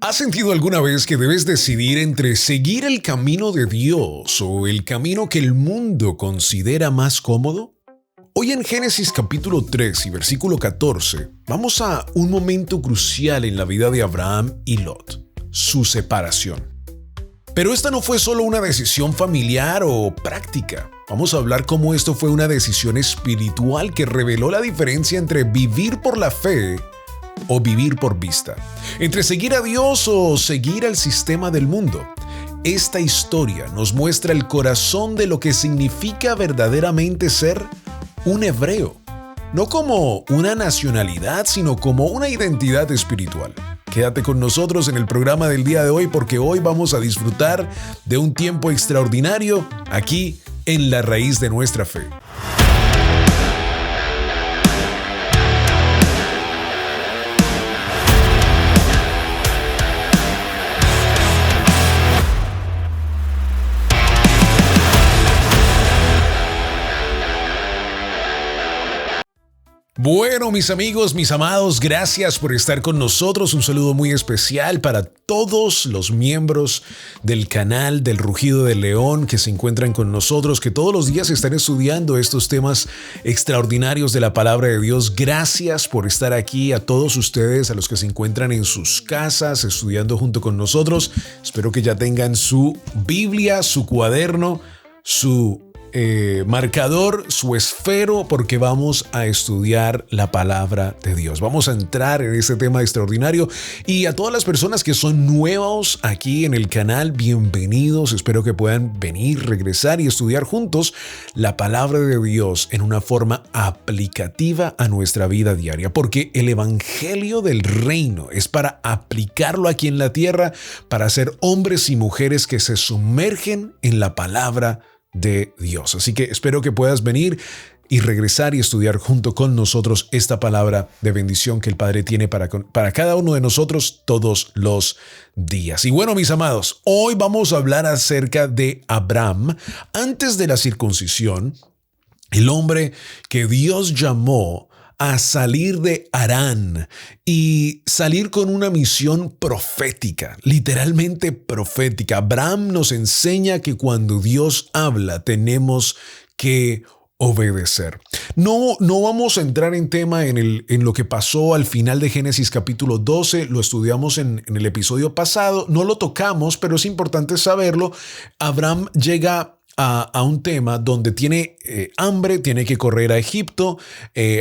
¿Has sentido alguna vez que debes decidir entre seguir el camino de Dios o el camino que el mundo considera más cómodo? Hoy en Génesis capítulo 3 y versículo 14 vamos a un momento crucial en la vida de Abraham y Lot, su separación. Pero esta no fue solo una decisión familiar o práctica. Vamos a hablar cómo esto fue una decisión espiritual que reveló la diferencia entre vivir por la fe o vivir por vista, entre seguir a Dios o seguir al sistema del mundo. Esta historia nos muestra el corazón de lo que significa verdaderamente ser un hebreo, no como una nacionalidad, sino como una identidad espiritual. Quédate con nosotros en el programa del día de hoy porque hoy vamos a disfrutar de un tiempo extraordinario aquí en La Raíz de Nuestra Fe. Bueno, mis amigos, mis amados, gracias por estar con nosotros. Un saludo muy especial para todos los miembros del canal del Rugido del León que se encuentran con nosotros, que todos los días están estudiando estos temas extraordinarios de la palabra de Dios. Gracias por estar aquí, a todos ustedes, a los que se encuentran en sus casas estudiando junto con nosotros. Espero que ya tengan su Biblia, su cuaderno, su marcador, su esfero, porque vamos a estudiar la palabra de Dios. Vamos a entrar en este tema extraordinario y a todas las personas que son nuevos aquí en el canal, bienvenidos. Espero que puedan venir, regresar y estudiar juntos la palabra de Dios en una forma aplicativa a nuestra vida diaria, porque el evangelio del reino es para aplicarlo aquí en la tierra, para ser hombres y mujeres que se sumergen en la palabra de Dios. Así que espero que puedas venir y regresar y estudiar junto con nosotros esta palabra de bendición que el Padre tiene para cada uno de nosotros todos los días. Y bueno, mis amados, hoy vamos a hablar acerca de Abraham antes de la circuncisión, el hombre que Dios llamó a salir de Harán y salir con una misión profética, literalmente profética. Abraham nos enseña que cuando Dios habla tenemos que obedecer. No vamos a entrar en tema en lo que pasó al final de Génesis capítulo 12, lo estudiamos en el episodio pasado, no lo tocamos, pero es importante saberlo. Abraham llega a un tema donde tiene hambre, tiene que correr a Egipto.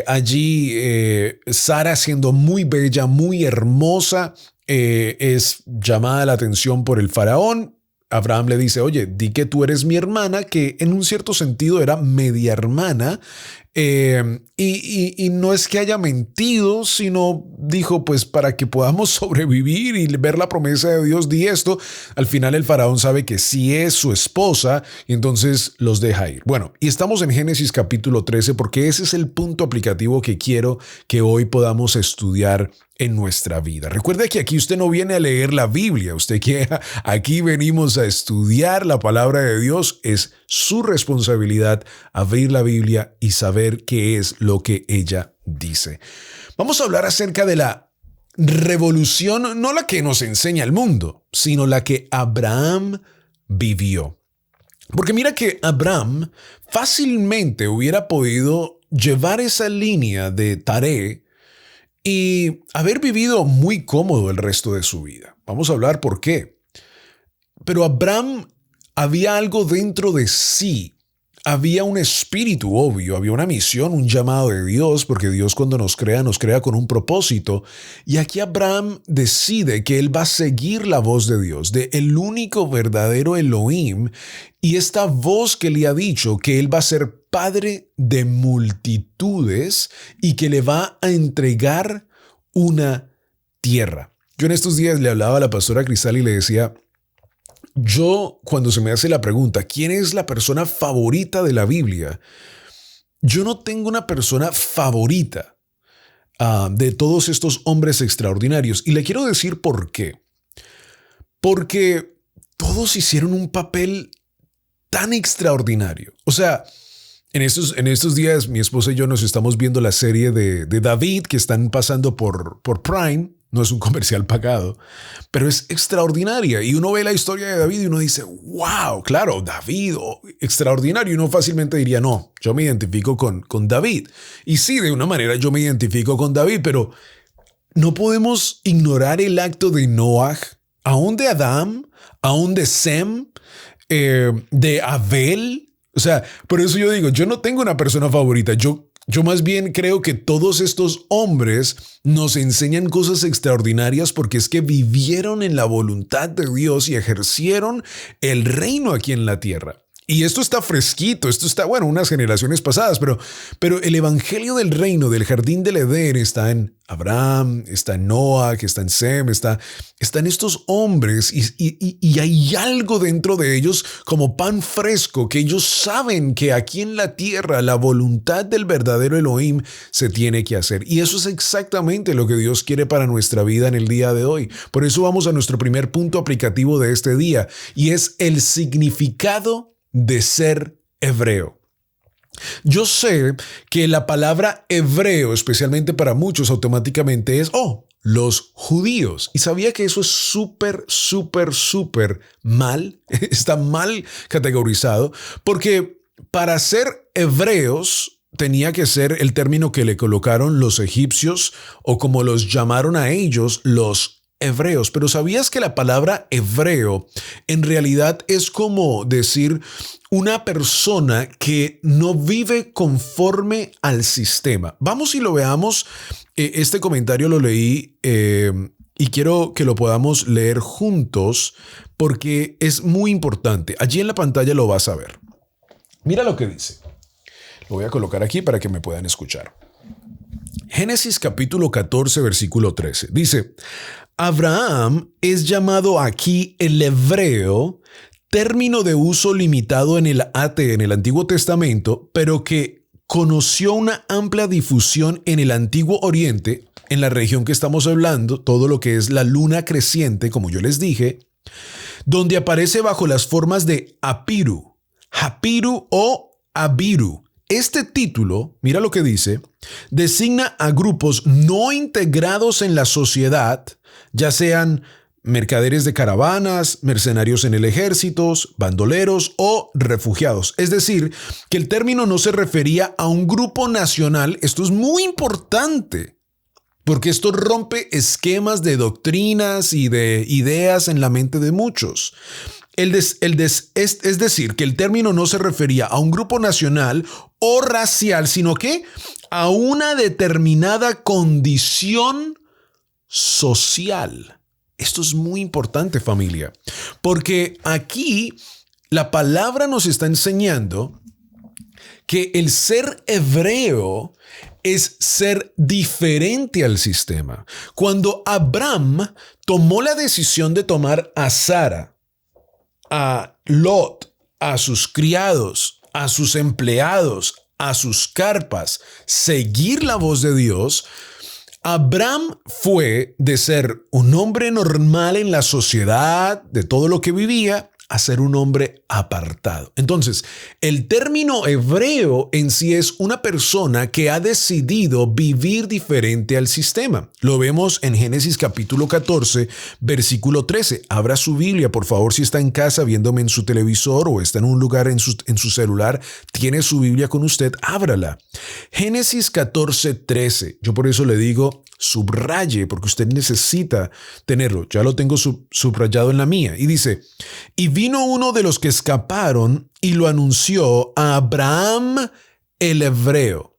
Allí Sara, siendo muy bella, muy hermosa, es llamada la atención por el faraón. Abraham le dice, oye, di que tú eres mi hermana, que en un cierto sentido era media hermana. Y no es que haya mentido, sino dijo, pues para que podamos sobrevivir y ver la promesa de Dios, di esto. Al final el faraón sabe que sí es su esposa y entonces los deja ir. Bueno, y estamos en Génesis capítulo 13 porque ese es el punto aplicativo que quiero que hoy podamos estudiar en nuestra vida. Recuerde que aquí usted no viene a leer la Biblia, usted que aquí venimos a estudiar la palabra de Dios. Es su responsabilidad abrir la Biblia y saber qué es lo que ella dice. Vamos a hablar acerca de la revolución, no la que nos enseña el mundo, sino la que Abraham vivió. Porque mira que Abraham fácilmente hubiera podido llevar esa línea de Taré y haber vivido muy cómodo el resto de su vida. Vamos a hablar por qué. Pero Abraham había algo dentro de sí. Había un espíritu, obvio, había una misión, un llamado de Dios, porque Dios cuando nos crea con un propósito. Y aquí Abraham decide que él va a seguir la voz de Dios, de el único verdadero Elohim, y esta voz que le ha dicho que él va a ser padre de multitudes y que le va a entregar una tierra. Yo en estos días le hablaba a la pastora Cristal y le decía, yo, cuando se me hace la pregunta, ¿quién es la persona favorita de la Biblia? Yo no tengo una persona favorita de todos estos hombres extraordinarios. Y le quiero decir por qué. Porque todos hicieron un papel tan extraordinario. O sea, en estos días mi esposa y yo nos estamos viendo la serie de David que están pasando por Prime. no es un comercial pagado, pero es extraordinaria. Y uno ve la historia de David y uno dice, wow, claro, David, oh, extraordinario. Y uno fácilmente diría, no, yo me identifico con David. Y sí, de una manera yo me identifico con David, pero no podemos ignorar el acto de Noah, aún de Adán, aún de Sem, de Abel. O sea, por eso yo digo, yo no tengo una persona favorita. Yo más bien creo que todos estos hombres nos enseñan cosas extraordinarias porque es que vivieron en la voluntad de Dios y ejercieron el reino aquí en la tierra. Y esto está fresquito, esto está, bueno, unas generaciones pasadas, pero el evangelio del reino, del jardín del Edén, está en Abraham, está en Noah, está en Sem, está en estos hombres y hay algo dentro de ellos como pan fresco, que ellos saben que aquí en la tierra la voluntad del verdadero Elohim se tiene que hacer. Y eso es exactamente lo que Dios quiere para nuestra vida en el día de hoy. Por eso vamos a nuestro primer punto aplicativo de este día, y es el significado de ser hebreo. Yo sé que la palabra hebreo, especialmente para muchos, automáticamente es, los judíos. Y sabía que eso es súper mal, está mal categorizado, porque para ser hebreos tenía que ser el término que le colocaron los egipcios, o como los llamaron a ellos, los hebreos. Pero ¿sabías que la palabra hebreo en realidad es como decir una persona que no vive conforme al sistema? Vamos y lo veamos. Este comentario lo leí y quiero que lo podamos leer juntos porque es muy importante. Allí en la pantalla lo vas a ver. Mira lo que dice. Lo voy a colocar aquí para que me puedan escuchar. Génesis capítulo 14, versículo 13. Dice: Abraham es llamado aquí el hebreo, término de uso limitado en el Antiguo Testamento, pero que conoció una amplia difusión en el Antiguo Oriente, en la región que estamos hablando, todo lo que es la luna creciente, como yo les dije, donde aparece bajo las formas de Apiru, Hapiru o Abiru. Este título, mira lo que dice, designa a grupos no integrados en la sociedad, ya sean mercaderes de caravanas, mercenarios en el ejército, bandoleros o refugiados. Es decir, que el término no se refería a un grupo nacional. Esto es muy importante, porque esto rompe esquemas de doctrinas y de ideas en la mente de muchos. Es decir, que el término no se refería a un grupo nacional o racial, sino que a una determinada condición social. Esto es muy importante, familia, porque aquí la palabra nos está enseñando que el ser hebreo es ser diferente al sistema. Cuando Abraham tomó la decisión de tomar a Sara, a Lot, a sus criados, a sus empleados, a sus carpas, seguir la voz de Dios, Abraham fue de ser un hombre normal en la sociedad, de todo lo que vivía, a ser un hombre apartado. Entonces, el término hebreo en sí es una persona que ha decidido vivir diferente al sistema. Lo vemos en Génesis capítulo 14, versículo 13. Abra su Biblia, por favor, si está en casa viéndome en su televisor o está en un lugar en su celular, tiene su Biblia con usted, ábrala. Génesis 14, 13. Yo por eso le digo, subraye, porque usted necesita tenerlo. Ya lo tengo subrayado en la mía. Y dice, y vino uno de los que escaparon y lo anunció a Abraham el hebreo.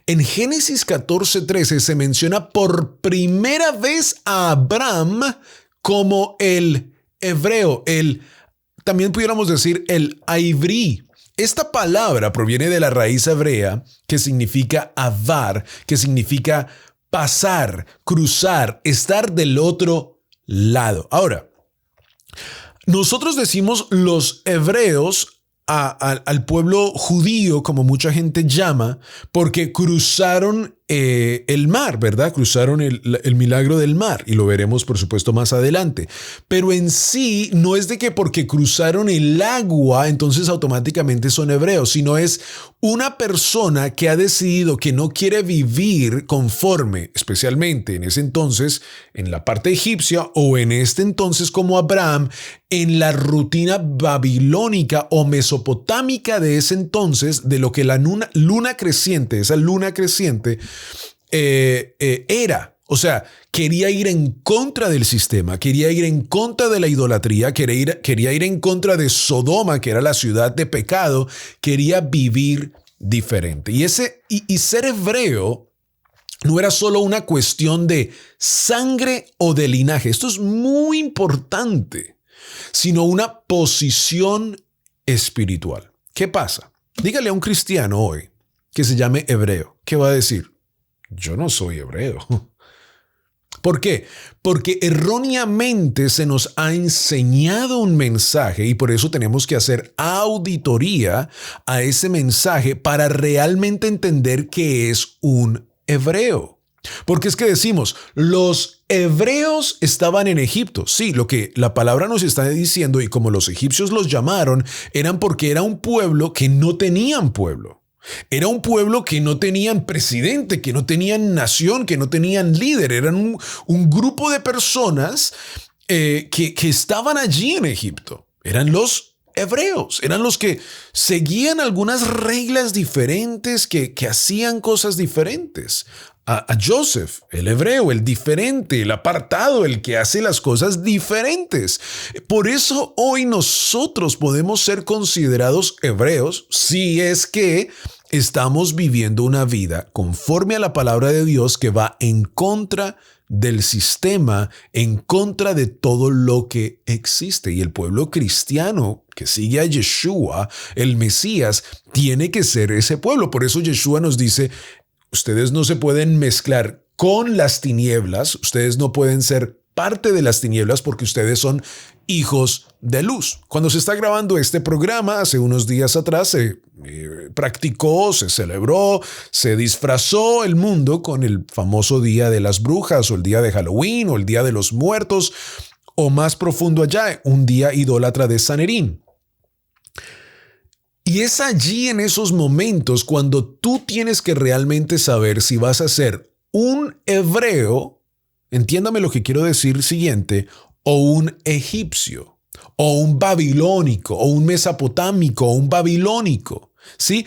En Génesis 14:13 se menciona por primera vez a Abraham como el hebreo, también pudiéramos decir el aibrí. Esta palabra proviene de la raíz hebrea que significa avar, que significa pasar, cruzar, estar del otro lado. Ahora, nosotros decimos los hebreos al pueblo judío, como mucha gente llama, porque cruzaron el mar, ¿verdad? Cruzaron el milagro del mar y lo veremos por supuesto más adelante. Pero en sí no es de que porque cruzaron el agua entonces automáticamente son hebreos, sino es una persona que ha decidido que no quiere vivir conforme, especialmente en ese entonces, en la parte egipcia o en este entonces como Abraham, en la rutina babilónica o mesopotámica de ese entonces, de lo que la luna creciente, esa luna creciente, era. O sea, quería ir en contra del sistema, quería ir en contra de la idolatría, quería ir en contra de Sodoma, que era la ciudad de pecado, quería vivir diferente. Y ser hebreo no era solo una cuestión de sangre o de linaje, esto es muy importante, sino una posición espiritual. ¿Qué pasa? Dígale a un cristiano hoy que se llame hebreo. ¿Qué va a decir? Yo no soy hebreo. ¿Por qué? Porque erróneamente se nos ha enseñado un mensaje y por eso tenemos que hacer auditoría a ese mensaje para realmente entender qué es un hebreo. Porque es que decimos, los hebreos estaban en Egipto. Sí, lo que la palabra nos está diciendo y como los egipcios los llamaron, eran porque era un pueblo que no tenían pueblo. Era un pueblo que no tenían presidente, que no tenían nación, que no tenían líder. Eran un grupo de personas que estaban allí en Egipto. Eran los hebreos, eran los que seguían algunas reglas diferentes, que hacían cosas diferentes. A Joseph, el hebreo, el diferente, el apartado, el que hace las cosas diferentes. Por eso hoy nosotros podemos ser considerados hebreos si es que estamos viviendo una vida conforme a la palabra de Dios que va en contra del sistema, en contra de todo lo que existe. Y el pueblo cristiano que sigue a Yeshua, el Mesías, tiene que ser ese pueblo. Por eso Yeshua nos dice, ustedes no se pueden mezclar con las tinieblas, ustedes no pueden ser parte de las tinieblas porque ustedes son hijos de luz. Cuando se está grabando este programa, hace unos días atrás se practicó, se celebró, se disfrazó el mundo con el famoso Día de las Brujas o el Día de Halloween o el Día de los Muertos o más profundo allá, un día idólatra de Sanedrín. Y es allí en esos momentos cuando tú tienes que realmente saber si vas a ser un hebreo, entiéndame lo que quiero decir siguiente, o un egipcio, o un babilónico, o un mesopotámico, o un babilónico. ¿Sí?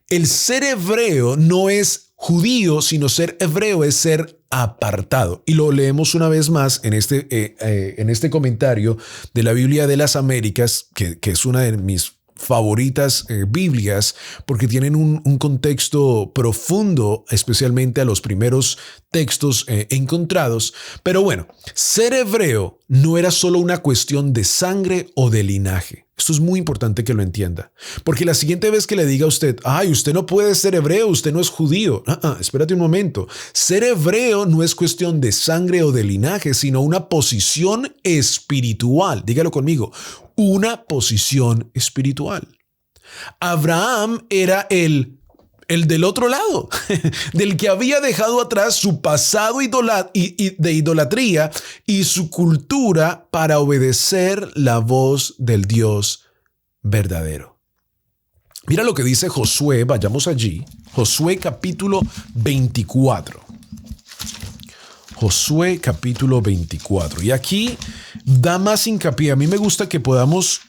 El ser hebreo no es judío, sino ser hebreo es ser apartado. Y lo leemos una vez más en este comentario de la Biblia de las Américas, que es una de mis favoritas Biblias, porque tienen un contexto profundo, especialmente a los primeros textos encontrados. Pero bueno, ser hebreo no era solo una cuestión de sangre o de linaje. Esto es muy importante que lo entienda, porque la siguiente vez que le diga a usted, ay, usted no puede ser hebreo, usted no es judío. Espérate un momento. Ser hebreo no es cuestión de sangre o de linaje, sino una posición espiritual. Dígalo conmigo, una posición espiritual. Abraham era el del otro lado, del que había dejado atrás su pasado de idolatría y su cultura para obedecer la voz del Dios verdadero. Mira lo que dice Josué, vayamos allí, Josué capítulo 24. Josué capítulo 24. Y aquí da más hincapié. A mí me gusta que podamos,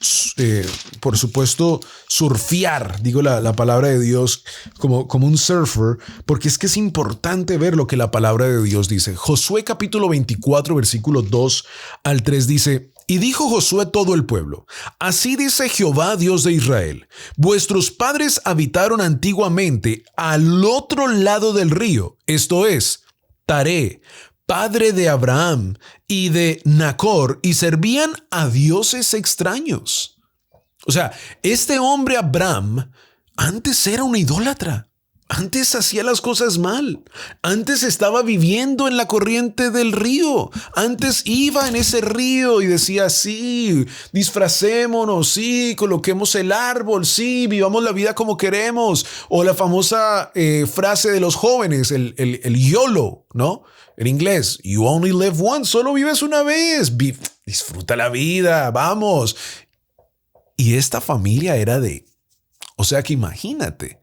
por supuesto, surfear, digo la palabra de Dios como un surfer, porque es que es importante ver lo que la palabra de Dios dice. Josué capítulo 24, versículo 2 al 3 dice, y dijo Josué a todo el pueblo, así dice Jehová, Dios de Israel, vuestros padres habitaron antiguamente al otro lado del río, esto es, Taré, padre de Abraham y de Nacor, y servían a dioses extraños. O sea, este hombre Abraham antes era un idólatra. Antes hacía las cosas mal. Antes estaba viviendo en la corriente del río. Antes iba en ese río y decía, sí, disfracémonos, sí, coloquemos el árbol, sí, vivamos la vida como queremos. O la famosa frase de los jóvenes, el YOLO, ¿no? En inglés, you only live once, solo vives una vez. Disfruta la vida, vamos. Y esta familia era o sea que imagínate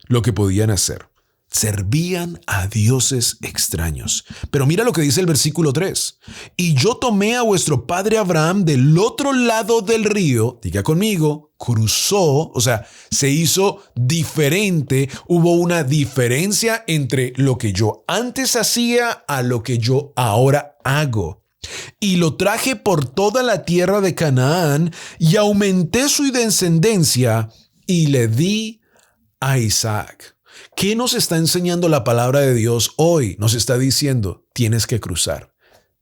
lo que podían hacer. Servían a dioses extraños. Pero mira lo que dice el versículo 3. Y yo tomé a vuestro padre Abraham del otro lado del río, diga conmigo, cruzó, o sea, se hizo diferente, hubo una diferencia entre lo que yo antes hacía a lo que yo ahora hago. Y lo traje por toda la tierra de Canaán y aumenté su descendencia y le di a Isaac. ¿Qué nos está enseñando la palabra de Dios hoy? Nos está diciendo, tienes que cruzar,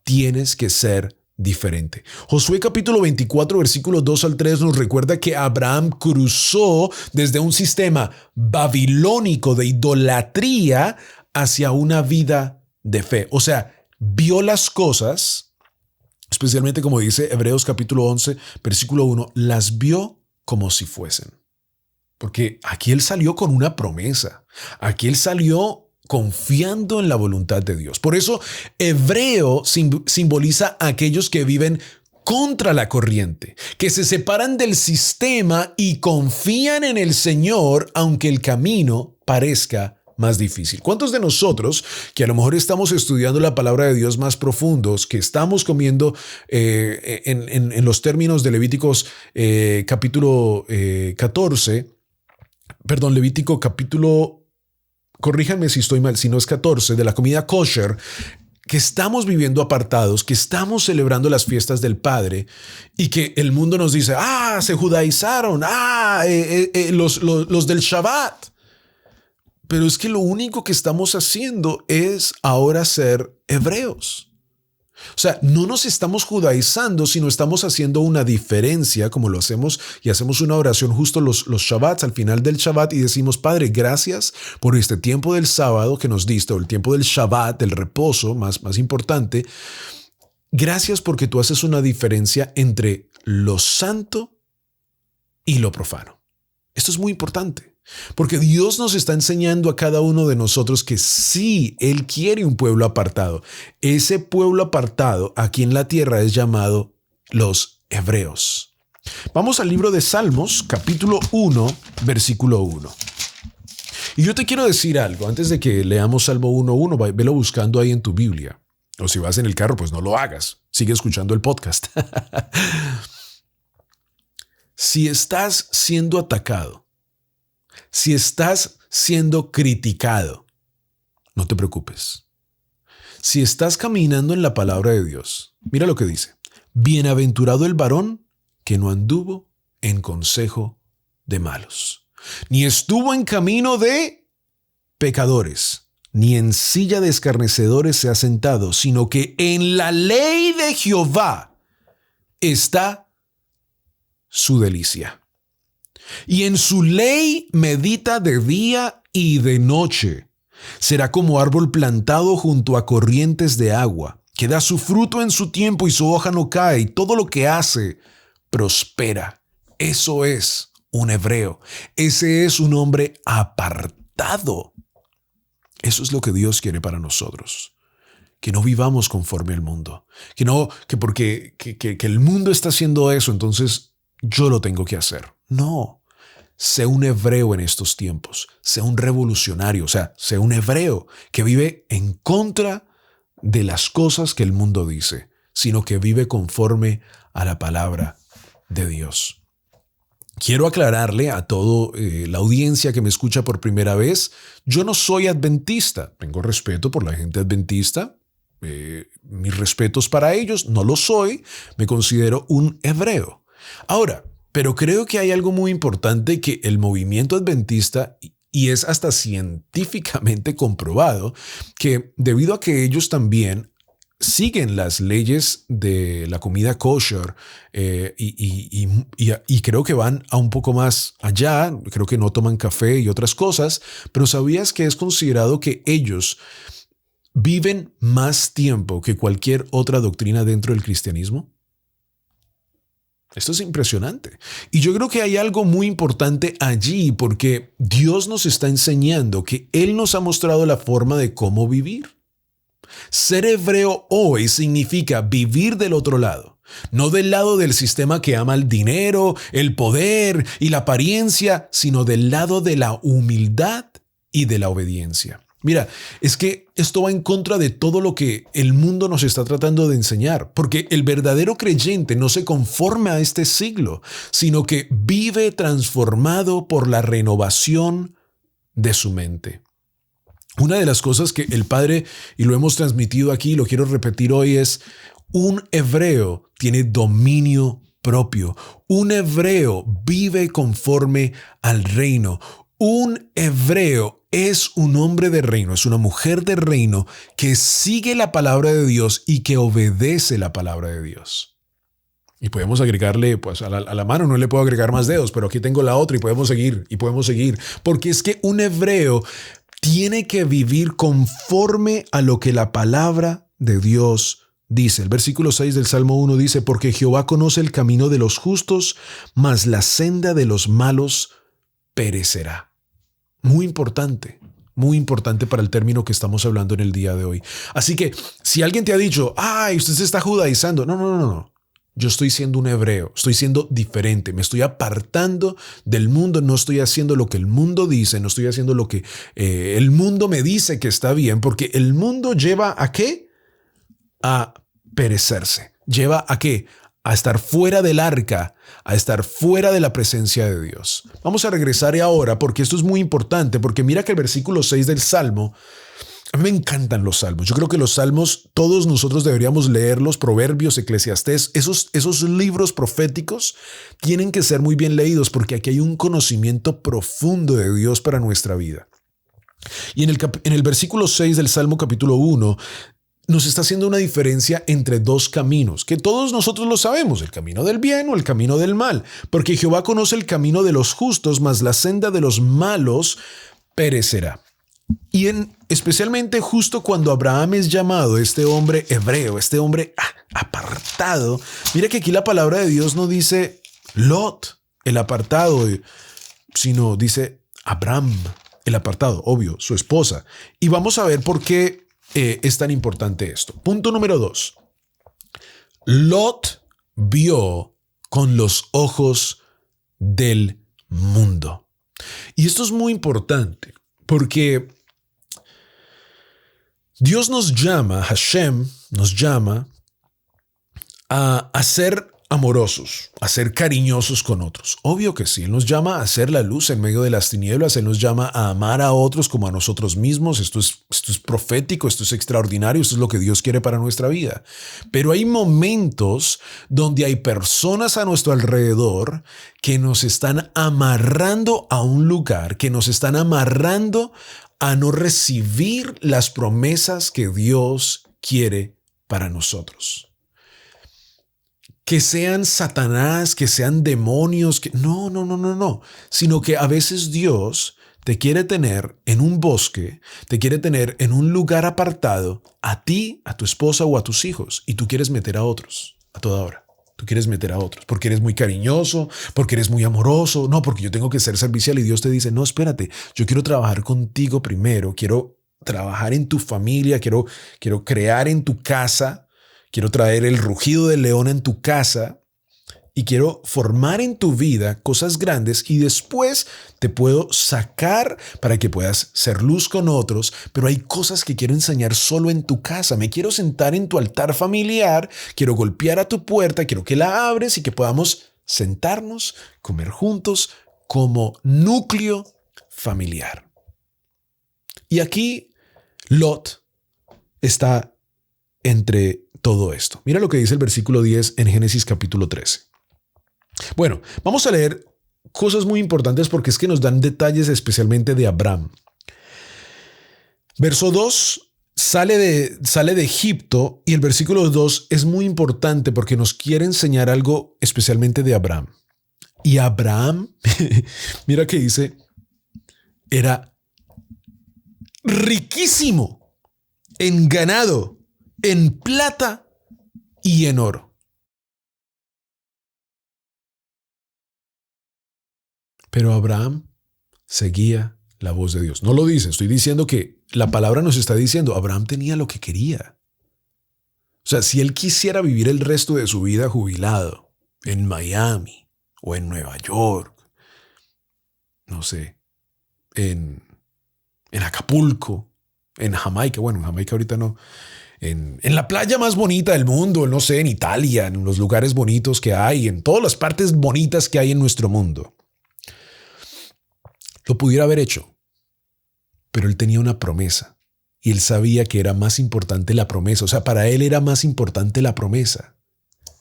tienes que ser diferente. Josué capítulo 24, versículos 2 al 3 nos recuerda que Abraham cruzó desde un sistema babilónico de idolatría hacia una vida de fe. O sea, vio las cosas, especialmente como dice Hebreos capítulo 11, versículo 1, las vio como si fuesen. Porque aquí él salió con una promesa. Aquí él salió confiando en la voluntad de Dios. Por eso, hebreo simboliza a aquellos que viven contra la corriente, que se separan del sistema y confían en el Señor, aunque el camino parezca más difícil. ¿Cuántos de nosotros que a lo mejor estamos estudiando la palabra de Dios más profundos, que estamos comiendo en los términos de Levíticos capítulo 14, perdón, Levítico capítulo, corríjanme si estoy mal, si no es 14, de la comida kosher, que estamos viviendo apartados, que estamos celebrando las fiestas del Padre y que el mundo nos dice, se judaizaron, los del Shabbat. Pero es que lo único que estamos haciendo es ahora ser hebreos. O sea, no nos estamos judaizando, sino estamos haciendo una diferencia, como lo hacemos, y hacemos una oración justo los Shabbats, al final del Shabbat, y decimos, Padre, gracias por este tiempo del sábado que nos diste, o el tiempo del Shabbat, del reposo, más importante. Gracias porque tú haces una diferencia entre lo santo y lo profano. Esto es muy importante. Porque Dios nos está enseñando a cada uno de nosotros que sí, Él quiere un pueblo apartado. Ese pueblo apartado aquí en la tierra es llamado los hebreos. Vamos al libro de Salmos, capítulo 1, versículo 1. Y yo te quiero decir algo, antes de que leamos Salmo 1:1, velo buscando ahí en tu Biblia. O si vas en el carro, pues no lo hagas. Sigue escuchando el podcast. Si estás siendo atacado, si estás siendo criticado, no te preocupes. Si estás caminando en la palabra de Dios, mira lo que dice. Bienaventurado el varón que no anduvo en consejo de malos, ni estuvo en camino de pecadores, ni en silla de escarnecedores se ha sentado, sino que en la ley de Jehová está su delicia. Y en su ley medita de día y de noche. Será como árbol plantado junto a corrientes de agua, que da su fruto en su tiempo y su hoja no cae, y todo lo que hace prospera. Eso es un hebreo. Ese es un hombre apartado. Eso es lo que Dios quiere para nosotros. Que no vivamos conforme al mundo. Que porque el mundo está haciendo eso, entonces yo lo tengo que hacer. No. Sé un hebreo en estos tiempos. Sé un revolucionario. O sea, sé un hebreo que vive en contra de las cosas que el mundo dice, sino que vive conforme a la palabra de Dios. Quiero aclararle a toda la audiencia que me escucha por primera vez, yo no soy adventista. Tengo respeto por la gente adventista. Mis respetos para ellos, no lo soy. Me considero un hebreo. Ahora, pero creo que hay algo muy importante que el movimiento adventista, y es hasta científicamente comprobado, que debido a que ellos también siguen las leyes de la comida kosher y creo que van a un poco más allá, creo que no toman café y otras cosas, pero ¿sabías que es considerado que ellos viven más tiempo que cualquier otra doctrina dentro del cristianismo? Esto es impresionante. Y yo creo que hay algo muy importante allí porque Dios nos está enseñando que Él nos ha mostrado la forma de cómo vivir. Ser hebreo hoy significa vivir del otro lado, no del lado del sistema que ama el dinero, el poder y la apariencia, sino del lado de la humildad y de la obediencia. Mira, es que esto va en contra de todo lo que el mundo nos está tratando de enseñar, porque el verdadero creyente no se conforma a este siglo, sino que vive transformado por la renovación de su mente. Una de las cosas que el Padre, y lo hemos transmitido aquí, lo quiero repetir hoy, es un hebreo tiene dominio propio. Un hebreo vive conforme al reino. Un hebreo es un hombre de reino, es una mujer de reino que sigue la palabra de Dios y que obedece la palabra de Dios. Y podemos agregarle, pues a la mano no le puedo agregar más dedos, pero aquí tengo la otra y podemos seguir. Porque es que un hebreo tiene que vivir conforme a lo que la palabra de Dios dice. El versículo 6 del Salmo 1 dice, porque Jehová conoce el camino de los justos, mas la senda de los malos perecerá. Muy importante para el término que estamos hablando en el día de hoy. Así que si alguien te ha dicho, ay, usted se está judaizando, no. Yo estoy siendo un hebreo, estoy siendo diferente, me estoy apartando del mundo, no estoy haciendo lo que el mundo dice, no estoy haciendo lo que el mundo me dice que está bien, porque el mundo lleva ¿a qué? A perecerse. ¿Lleva a qué? A estar fuera del arca, a estar fuera de la presencia de Dios. Vamos a regresar ahora porque esto es muy importante, porque mira que el versículo 6 del Salmo, a mí me encantan los salmos. Yo creo que los salmos, todos nosotros deberíamos leerlos, Proverbios, Eclesiastés, esos libros proféticos tienen que ser muy bien leídos porque aquí hay un conocimiento profundo de Dios para nuestra vida. Y en el versículo 6 del Salmo capítulo 1, nos está haciendo una diferencia entre dos caminos, que todos nosotros lo sabemos, el camino del bien o el camino del mal, porque Jehová conoce el camino de los justos, mas la senda de los malos perecerá. Y especialmente justo cuando Abraham es llamado, este hombre hebreo, este hombre apartado, mira que aquí la palabra de Dios no dice Lot, el apartado, sino dice Abram, el apartado, obvio, su esposa. Y vamos a ver por qué es tan importante esto. Punto número 2. Lot vio con los ojos del mundo. Y esto es muy importante porque Dios nos llama, Hashem nos llama a ser amorosos, a ser cariñosos con otros. Obvio que sí, Él nos llama a ser la luz en medio de las tinieblas, Él nos llama a amar a otros como a nosotros mismos. Esto es profético, esto es extraordinario, esto es lo que Dios quiere para nuestra vida. Pero hay momentos donde hay personas a nuestro alrededor que nos están amarrando a un lugar, que nos están amarrando a no recibir las promesas que Dios quiere para nosotros. Que sean Satanás, que sean demonios, no, sino que a veces Dios te quiere tener en un bosque, te quiere tener en un lugar apartado, a ti, a tu esposa o a tus hijos, y tú quieres meter a otros a toda hora. Tú quieres meter a otros porque eres muy cariñoso, porque eres muy amoroso, no, porque yo tengo que ser servicial y Dios te dice, no, espérate, yo quiero trabajar contigo primero, quiero trabajar en tu familia, quiero crear en tu casa, quiero traer el rugido del león en tu casa y quiero formar en tu vida cosas grandes y después te puedo sacar para que puedas ser luz con otros, pero hay cosas que quiero enseñar solo en tu casa. Me quiero sentar en tu altar familiar, quiero golpear a tu puerta, quiero que la abres y que podamos sentarnos, comer juntos como núcleo familiar. Y aquí Lot está entre todo esto. Mira lo que dice el versículo 10 en Génesis capítulo 13. Bueno, vamos a leer cosas muy importantes porque es que nos dan detalles especialmente de Abraham. Verso 2, sale de Egipto y el versículo 2 es muy importante porque nos quiere enseñar algo especialmente de Abraham. Y Abraham, mira que dice, era riquísimo en ganado, en plata y en oro. Pero Abraham seguía la voz de Dios. No lo dice, estoy diciendo que la palabra nos está diciendo, Abraham tenía lo que quería. O sea, si él quisiera vivir el resto de su vida jubilado en Miami o en Nueva York, no sé, en Acapulco, en Jamaica, bueno, en Jamaica ahorita no, en la playa más bonita del mundo, no sé, en Italia, en los lugares bonitos que hay, en todas las partes bonitas que hay en nuestro mundo. Lo pudiera haber hecho, pero él tenía una promesa y él sabía que era más importante la promesa. O sea, para él era más importante la promesa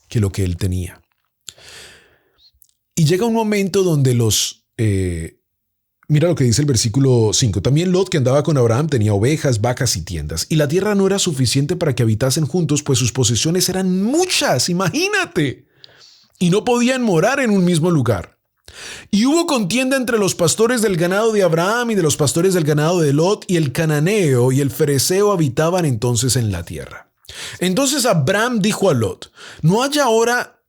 que lo que él tenía. Y llega un momento donde mira lo que dice el versículo 5. También Lot, que andaba con Abraham, tenía ovejas, vacas y tiendas. Y la tierra no era suficiente para que habitasen juntos, pues sus posesiones eran muchas, imagínate. Y no podían morar en un mismo lugar. Y hubo contienda entre los pastores del ganado de Abraham y de los pastores del ganado de Lot, y el cananeo y el fereceo habitaban entonces en la tierra. Entonces Abraham dijo a Lot, no haya ahora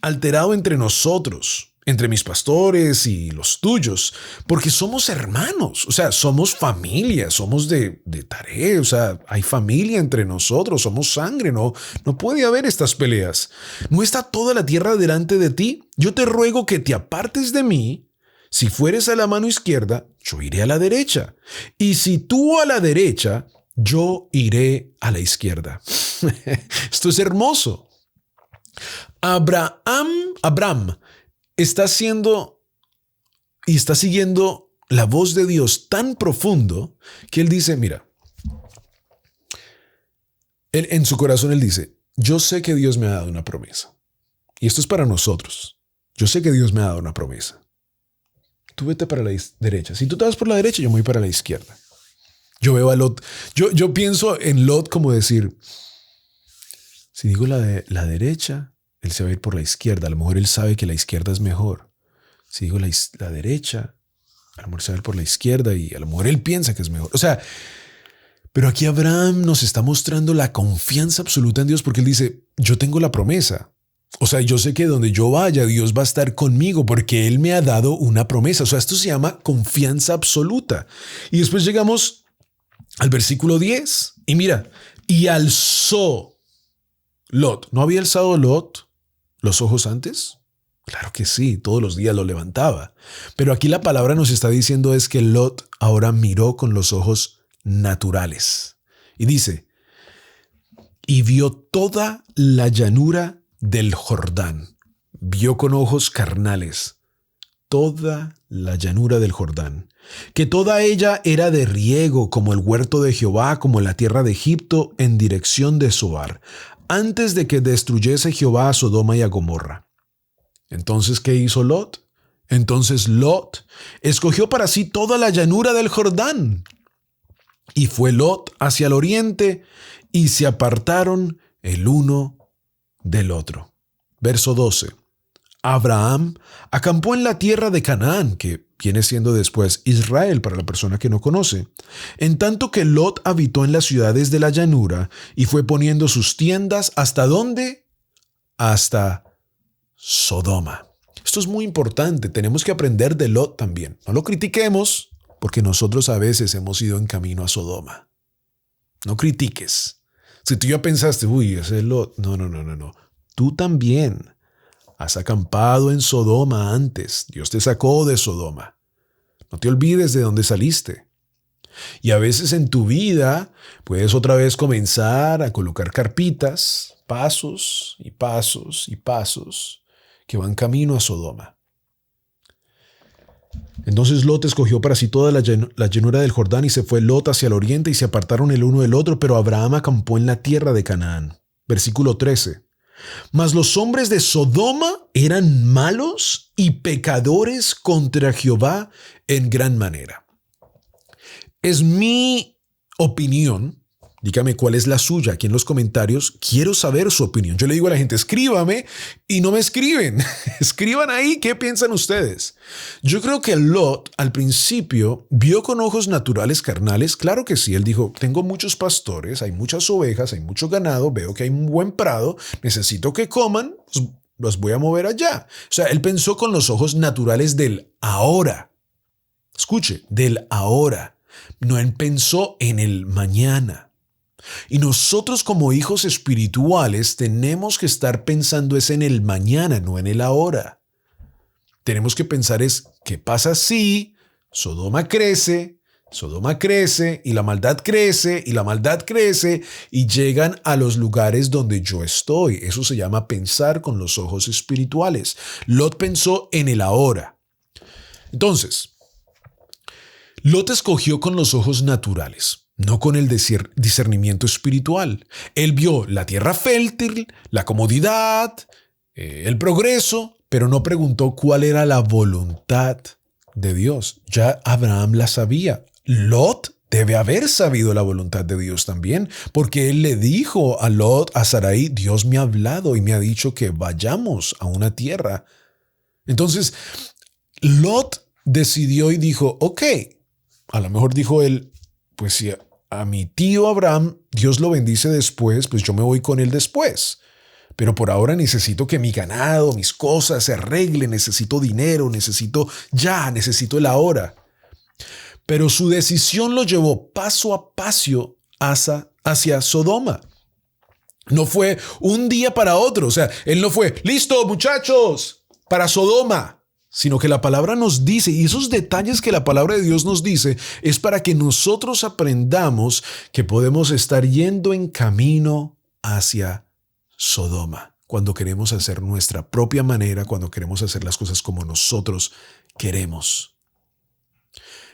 alterado entre nosotros, entre mis pastores y los tuyos, porque somos hermanos, o sea, somos familia, somos de tarea, o sea, hay familia entre nosotros, somos sangre, no puede haber estas peleas. ¿No está toda la tierra delante de ti? Yo te ruego que te apartes de mí. Si fueres a la mano izquierda, yo iré a la derecha. Y si tú a la derecha, yo iré a la izquierda. Esto es hermoso. Abraham está haciendo y está siguiendo la voz de Dios tan profundo que él dice, mira, en su corazón él dice, yo sé que Dios me ha dado una promesa. Y esto es para nosotros. Yo sé que Dios me ha dado una promesa. Tú vete para la derecha. Si tú te vas por la derecha, yo me voy para la izquierda. Yo veo a Lot. Yo pienso en Lot como decir, si digo la derecha, él se va a ir por la izquierda. A lo mejor él sabe que la izquierda es mejor. Si digo la derecha, a lo mejor se va a ir por la izquierda y a lo mejor él piensa que es mejor. O sea, pero aquí Abraham nos está mostrando la confianza absoluta en Dios porque él dice, yo tengo la promesa. O sea, yo sé que donde yo vaya, Dios va a estar conmigo porque Él me ha dado una promesa. O sea, esto se llama confianza absoluta. Y después llegamos al versículo 10. Y mira, y alzó Lot. ¿No había alzado Lot los ojos antes? Claro que sí, todos los días lo levantaba. Pero aquí la palabra nos está diciendo es que Lot ahora miró con los ojos naturales. Y dice, y vio toda la llanura del Jordán. Vio con ojos carnales toda la llanura del Jordán, que toda ella era de riego, como el huerto de Jehová, como la tierra de Egipto, en dirección de Zoar, antes de que destruyese Jehová a Sodoma y a Gomorra. Entonces, ¿qué hizo Lot? Entonces Lot escogió para sí toda la llanura del Jordán. Y fue Lot hacia el oriente, y se apartaron el uno del otro. Verso 12. Abraham acampó en la tierra de Canaán, que viene siendo después Israel para la persona que no conoce, en tanto que Lot habitó en las ciudades de la llanura y fue poniendo sus tiendas ¿hasta dónde? Hasta Sodoma. Esto es muy importante, tenemos que aprender de Lot también. No lo critiquemos, porque nosotros a veces hemos ido en camino a Sodoma. No critiques. Si tú ya pensaste, uy, ese es Lot. No. Tú también has acampado en Sodoma antes. Dios te sacó de Sodoma. No te olvides de dónde saliste. Y a veces en tu vida puedes otra vez comenzar a colocar carpitas, pasos y pasos y pasos que van camino a Sodoma. Entonces Lot escogió para sí toda la llanura del Jordán y se fue Lot hacia el oriente y se apartaron el uno del otro, pero Abraham acampó en la tierra de Canaán. Versículo 13. Mas los hombres de Sodoma eran malos y pecadores contra Jehová en gran manera. Es mi opinión Dígame cuál es la suya aquí en los comentarios. Quiero saber su opinión. Yo le digo a la gente, escríbame y no me escriben. Escriban ahí qué piensan ustedes. Yo creo que Lot al principio vio con ojos naturales carnales. Claro que sí. Él dijo, tengo muchos pastores, hay muchas ovejas, hay mucho ganado, veo que hay un buen prado, necesito que coman, pues los voy a mover allá. O sea, él pensó con los ojos naturales del ahora. Escuche, del ahora. No, él pensó en el mañana. Y nosotros como hijos espirituales tenemos que estar pensando es en el mañana, no en el ahora. Tenemos que pensar es, ¿qué pasa si Sodoma crece y la maldad crece y la maldad crece y llegan a los lugares donde yo estoy? Eso se llama pensar con los ojos espirituales. Lot pensó en el ahora. Entonces, Lot escogió con los ojos naturales, no con el discernimiento espiritual. Él vio la tierra fértil, la comodidad, el progreso, pero no preguntó cuál era la voluntad de Dios. Ya Abraham la sabía. Lot debe haber sabido la voluntad de Dios también, porque él le dijo a Lot, a Sarai, Dios me ha hablado y me ha dicho que vayamos a una tierra. Entonces, Lot decidió y dijo, ok, a lo mejor dijo él, pues si a mi tío Abraham Dios lo bendice después, pues yo me voy con él después. Pero por ahora necesito que mi ganado, mis cosas se arreglen, necesito dinero, necesito el ahora. Pero su decisión lo llevó paso a paso hacia Sodoma. No fue un día para otro, o sea, él no fue, listo muchachos, para Sodoma. Sino que la palabra nos dice, y esos detalles que la palabra de Dios nos dice, es para que nosotros aprendamos que podemos estar yendo en camino hacia Sodoma, cuando queremos hacer nuestra propia manera, cuando queremos hacer las cosas como nosotros queremos.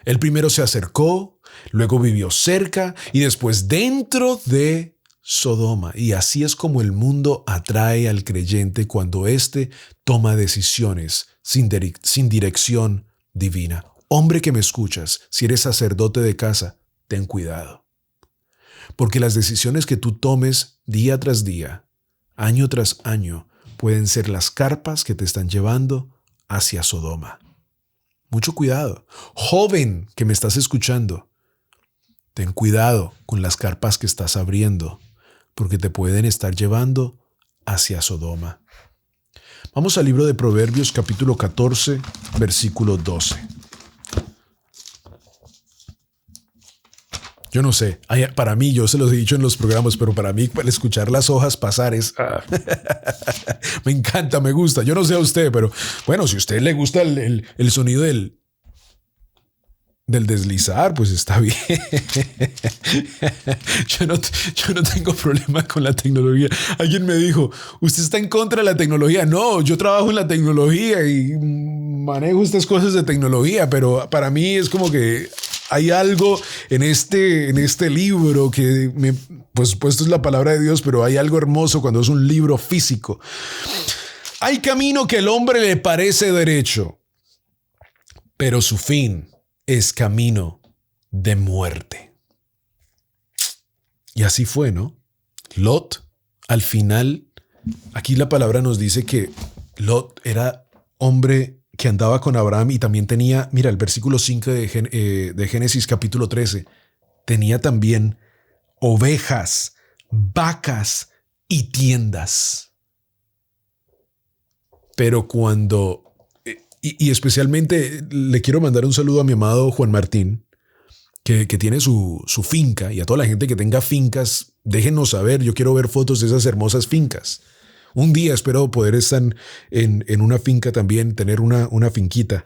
Él primero se acercó, luego vivió cerca y después dentro de Sodoma. Y así es como el mundo atrae al creyente cuando éste toma decisiones sin dirección divina. Hombre que me escuchas, si eres sacerdote de casa, ten cuidado. Porque las decisiones que tú tomes día tras día, año tras año, pueden ser las carpas que te están llevando hacia Sodoma. Mucho cuidado. Joven que me estás escuchando, ten cuidado con las carpas que estás abriendo, porque te pueden estar llevando hacia Sodoma. Vamos al libro de Proverbios capítulo 14, versículo 12. Yo no sé, para mí, yo se los he dicho en los programas, pero para mí, para escuchar las hojas pasar es... me encanta, me gusta. Yo no sé a usted, pero bueno, si a usted le gusta el sonido del deslizar, pues está bien. Yo no tengo problema con la tecnología. Alguien me dijo, ¿usted está en contra de la tecnología? No, yo trabajo en la tecnología y manejo estas cosas de tecnología, pero para mí es como que hay algo en este libro que, por supuesto, es la palabra de Dios, pero hay algo hermoso cuando es un libro físico. Hay camino que al hombre le parece derecho, pero su fin es camino de muerte. Y así fue, ¿no? Lot, al final, aquí la palabra nos dice que Lot era hombre que andaba con Abraham y también tenía, mira, el versículo 5 de Génesis capítulo 13, tenía también ovejas, vacas y tiendas. Pero cuando... Y especialmente le quiero mandar un saludo a mi amado Juan Martín, que tiene su finca, y a toda la gente que tenga fincas, déjenos saber, yo quiero ver fotos de esas hermosas fincas. Un día espero poder estar en una finca también, tener una finquita.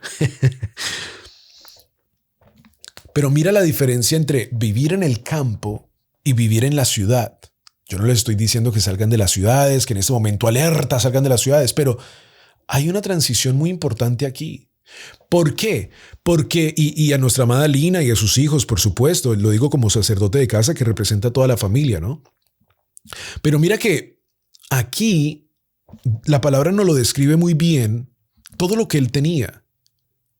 Pero mira la diferencia entre vivir en el campo y vivir en la ciudad. Yo no les estoy diciendo que salgan de las ciudades, que en este momento alerta salgan de las ciudades, pero hay una transición muy importante aquí. ¿Por qué? Porque, y a nuestra amada Lina y a sus hijos, por supuesto, lo digo como sacerdote de casa que representa a toda la familia, ¿no? Pero mira que aquí la palabra nos lo describe muy bien, todo lo que él tenía.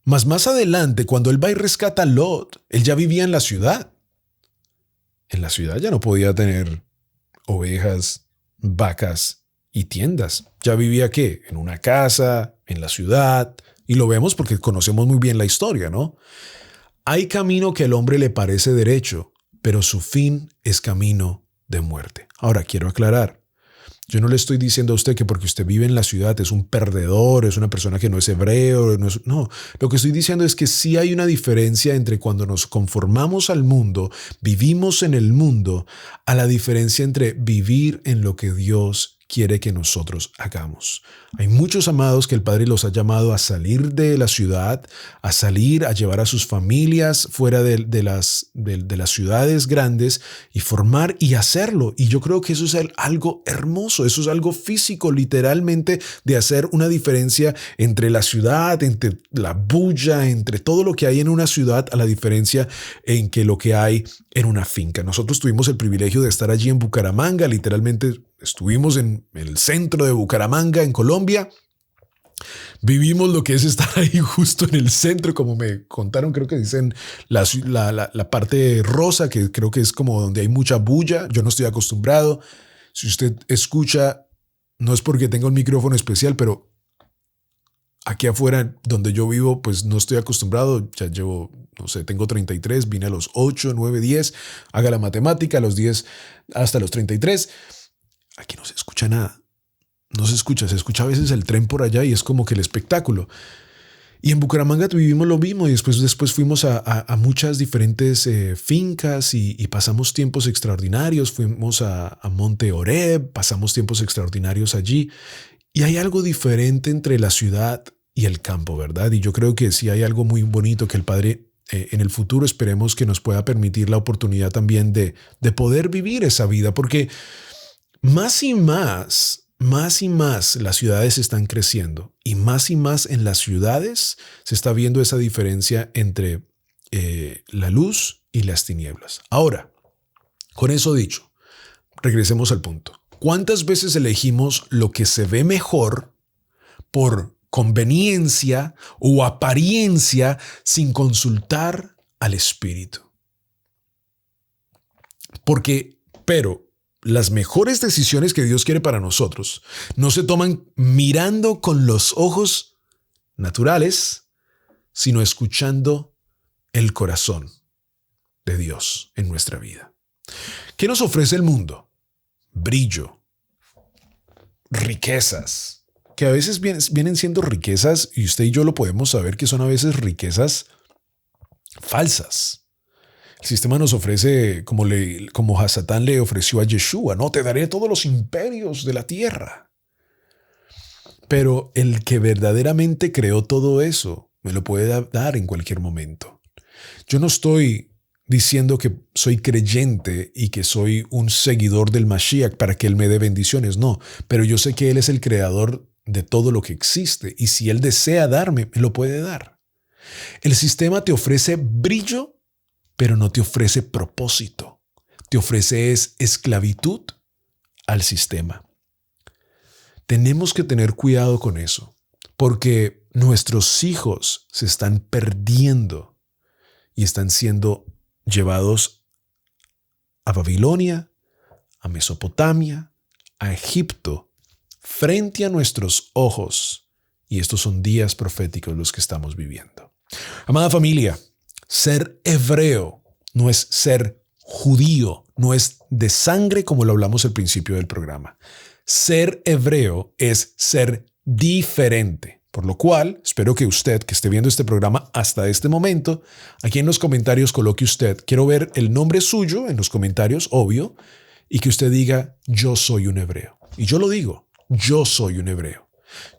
Más adelante, cuando él va y rescata a Lot, él ya vivía en la ciudad. en la ciudad ya no podía tener ovejas, vacas y tiendas. Ya vivía ¿qué? En una casa, en la ciudad, y lo vemos porque conocemos muy bien la historia, ¿no? Hay camino que al hombre le parece derecho, pero su fin es camino de muerte. Ahora, quiero aclarar. Yo no le estoy diciendo a usted que porque usted vive en la ciudad es un perdedor, es una persona que no es hebreo. No, lo que estoy diciendo es que sí hay una diferencia entre cuando nos conformamos al mundo, vivimos en el mundo, a la diferencia entre vivir en lo que Dios quiere que nosotros hagamos. Hay muchos amados que el Padre los ha llamado a salir de la ciudad, a salir, a llevar a sus familias fuera de las ciudades grandes y formar y hacerlo. Y yo creo que eso es algo hermoso, eso es algo físico, literalmente, de hacer una diferencia entre la ciudad, entre la bulla, entre todo lo que hay en una ciudad, a la diferencia en que lo que hay en una finca. Nosotros tuvimos el privilegio de estar allí en Bucaramanga, literalmente estuvimos en el centro de Bucaramanga, en Colombia. Vivimos lo que es estar ahí justo en el centro, como me contaron, creo que dicen la parte rosa, que creo que es como donde hay mucha bulla. Yo no estoy acostumbrado. Si usted escucha, no es porque tenga un micrófono especial, pero aquí afuera donde yo vivo, pues no estoy acostumbrado. Ya llevo, no sé, tengo 33, vine a los 8, 9, 10. Haga la matemática, a los 10 hasta los 33. Aquí no se escucha nada. No se escucha a veces el tren por allá y es como que el espectáculo. Y en Bucaramanga vivimos lo mismo y después fuimos a muchas diferentes fincas y pasamos tiempos extraordinarios. Fuimos a Monte Oreb, pasamos tiempos extraordinarios allí. Y hay algo diferente entre la ciudad y el campo, ¿verdad? Y yo creo que sí hay algo muy bonito que el Padre en el futuro esperemos que nos pueda permitir la oportunidad también de poder vivir esa vida, porque más y más las ciudades están creciendo y más en las ciudades se está viendo esa diferencia entre la luz y las tinieblas. Ahora, con eso dicho, regresemos al punto. ¿Cuántas veces elegimos lo que se ve mejor por conveniencia o apariencia sin consultar al Espíritu? Pero las mejores decisiones que Dios quiere para nosotros no se toman mirando con los ojos naturales, sino escuchando el corazón de Dios en nuestra vida. ¿Qué nos ofrece el mundo? Brillo, riquezas, que a veces vienen siendo riquezas y usted y yo lo podemos saber que son a veces riquezas falsas. El sistema nos ofrece, como Satán le ofreció a Yeshua, no, te daré todos los imperios de la tierra. Pero el que verdaderamente creó todo eso me lo puede dar en cualquier momento. Yo no estoy diciendo que soy creyente y que soy un seguidor del Mashiach para que Él me dé bendiciones, no, pero yo sé que Él es el creador de todo lo que existe y si Él desea darme, me lo puede dar. El sistema te ofrece brillo, pero no te ofrece propósito. Te ofrece esclavitud al sistema. Tenemos que tener cuidado con eso, porque nuestros hijos se están perdiendo y están siendo llevados a Babilonia, a Mesopotamia, a Egipto, frente a nuestros ojos. Y estos son días proféticos los que estamos viviendo. Amada familia, ser hebreo no es ser judío, no es de sangre como lo hablamos al principio del programa. Ser hebreo es ser diferente. Por lo cual, espero que usted que esté viendo este programa hasta este momento, aquí en los comentarios coloque usted, quiero ver el nombre suyo en los comentarios, obvio, y que usted diga, yo soy un hebreo. Y yo lo digo, yo soy un hebreo.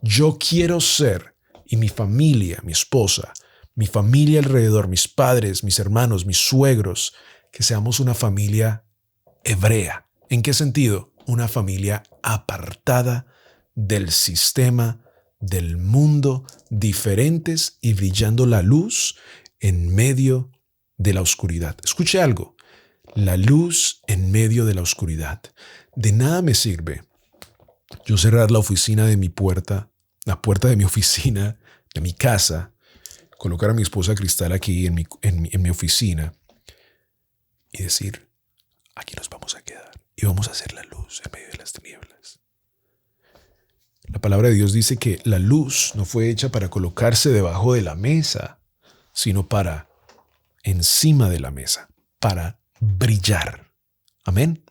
Yo quiero ser, y mi familia, mi esposa, mi familia alrededor, mis padres, mis hermanos, mis suegros, que seamos una familia hebrea. ¿En qué sentido? Una familia apartada del sistema, del mundo, diferentes y brillando la luz en medio de la oscuridad. Escuche algo, la luz en medio de la oscuridad. De nada me sirve yo cerrar la oficina de mi puerta, la puerta de mi oficina, de mi casa, colocar a mi esposa Cristal aquí en mi oficina y decir, aquí nos vamos a quedar y vamos a hacer la luz en medio de las tinieblas. La palabra de Dios dice que la luz no fue hecha para colocarse debajo de la mesa, sino para encima de la mesa, para brillar. Amén.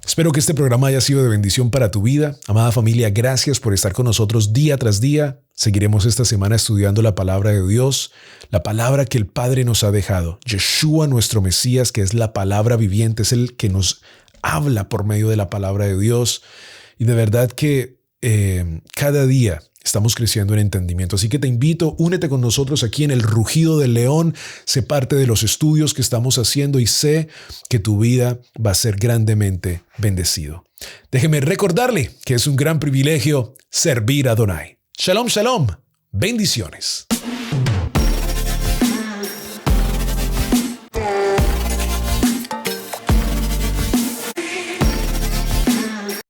Espero que este programa haya sido de bendición para tu vida. Amada familia, gracias por estar con nosotros día tras día. Seguiremos esta semana estudiando la palabra de Dios, la palabra que el Padre nos ha dejado. Yeshua, nuestro Mesías, que es la palabra viviente, es el que nos habla por medio de la palabra de Dios. Y de verdad que cada día estamos creciendo en entendimiento. Así que te invito, únete con nosotros aquí en el Rugido del León. Sé parte de los estudios que estamos haciendo y sé que tu vida va a ser grandemente bendecido. Déjeme recordarle que es un gran privilegio servir a Adonai. Shalom, shalom. Bendiciones.